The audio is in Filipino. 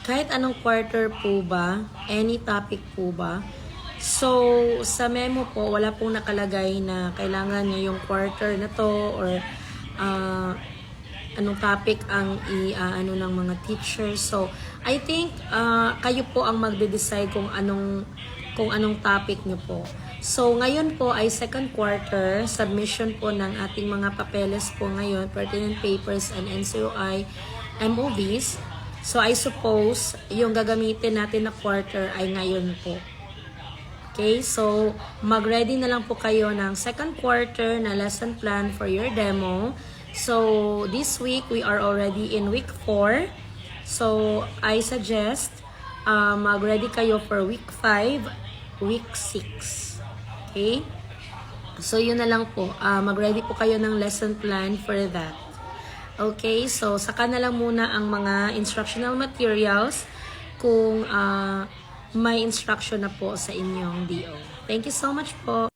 kahit anong quarter po ba, any topic po ba. So, sa memo po, wala pong nakalagay na kailangan nyo yung quarter na to or anong topic ang ano ng mga teachers. So, I think kayo po ang magde-decide kung anong topic nyo po. So, ngayon po ay second quarter, submission po ng ating mga papeles po ngayon, pertinent papers and NCOI MOVs. So, I suppose, yung gagamitin natin na quarter ay ngayon po. Okay, so, mag-ready na lang po kayo ng second quarter na lesson plan for your demo. So, this week, we are already in week 4. So, I suggest, mag-ready kayo for week 5, week 6. Okay? So, yun na lang po. Mag-ready po kayo ng lesson plan for that. Okay? So, saka na lang muna ang mga instructional materials kung may instruction na po sa inyong DO. Thank you so much po.